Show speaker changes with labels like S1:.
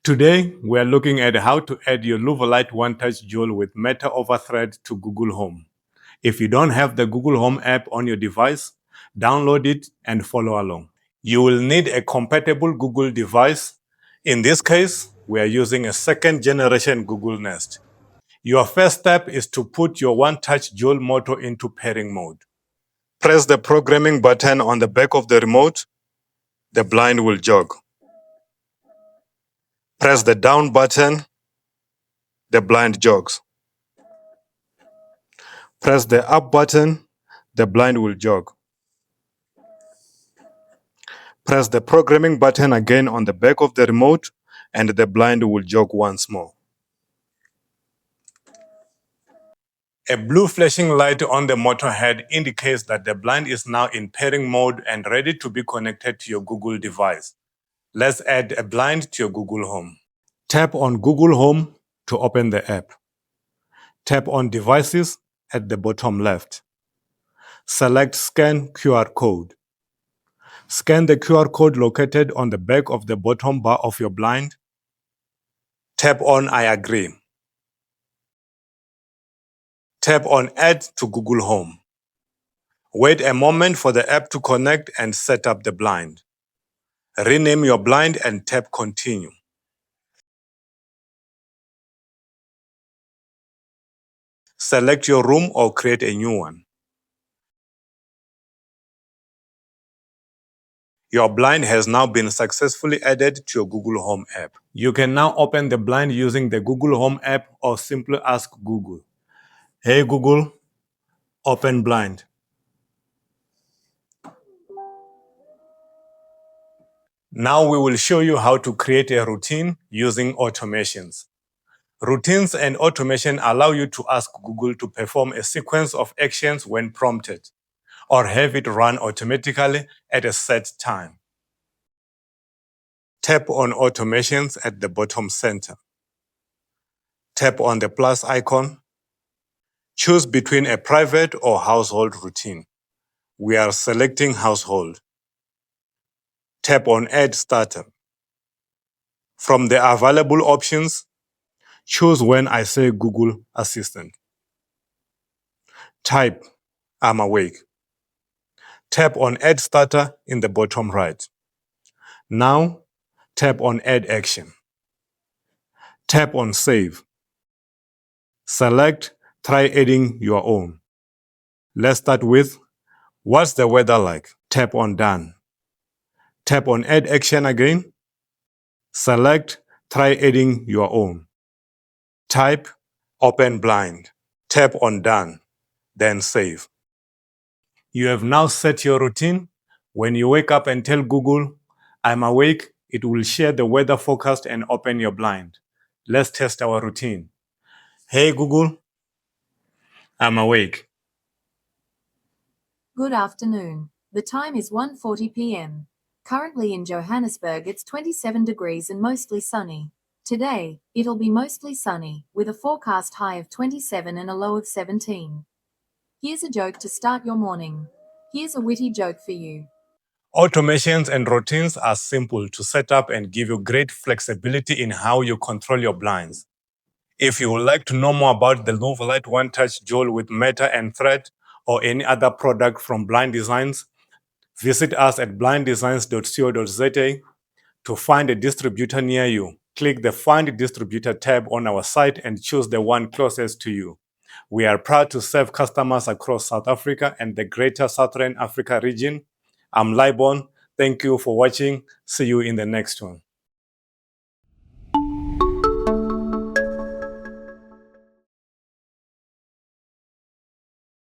S1: Today, we are looking at how to add your Louvolite one-touch jewel with Meta over Thread to Google Home. If you don't have the Google Home app on your device, download it and follow along. You will need a compatible Google device. In this case, we are using a second-generation Google Nest. Your first step is to put your one-touch jewel motor into pairing mode. Press the programming button on the back of the remote. The blind will jog. Press the down button. The blind jogs. Press the up button. The blind will jog. Press the programming button again on the back of the remote and the blind will jog once more. A blue flashing light on the motor head indicates that the blind is now in pairing mode and ready to be connected to your Google device. Let's add a blind to your Google Home. Tap on Google Home to open the app. Tap on Devices at the bottom left. Select Scan QR Code. Scan the QR code located on the back of the bottom bar of your blind. Tap on I agree. Tap on Add to Google Home. Wait a moment for the app to connect and set up the blind. Rename your blind and tap Continue. Select your room or create a new one. Your blind has now been successfully added to your Google Home app. You can now open the blind using the Google Home app or simply ask Google, "Hey Google, open blind." Now we will show you how to create a routine using automations. Routines and automation allow you to ask Google to perform a sequence of actions when prompted, or have it run automatically at a set time. Tap on Automations at the bottom center. Tap on the plus icon. Choose between a private or household routine. We are selecting household. Tap on Add Starter. From the available options, choose When I Say Google Assistant. Type, "I'm awake." Tap on Add Starter in the bottom right. Now, tap on Add Action. Tap on Save. Select Try adding your own. Let's start with, "What's the weather like?" Tap on Done. Tap on Add Action again. Select Try adding your own. Type Open blind. Tap on Done, then Save. You have now set your routine. When you wake up and tell Google, "I'm awake," it will share the weather forecast and open your blind. Let's test our routine. "Hey Google, I'm awake."
S2: Good afternoon. The time is 1:40 p.m. Currently in Johannesburg it's 27 degrees and mostly sunny. Today, it'll be mostly sunny, with a forecast high of 27 and a low of 17. Here's a joke to start your morning. Here's a witty joke for you.
S1: Automations and routines are simple to set up and give you great flexibility in how you control your blinds. If you would like to know more about the Louvolite one-touch jewel with Meta and Thread or any other product from Blind Designs, visit us at blinddesigns.co.za. To find a distributor near you, click the Find Distributor tab on our site and choose the one closest to you. We are proud to serve customers across South Africa and the Greater Southern Africa region. I'm Libon. Thank you for watching. See you in the next one.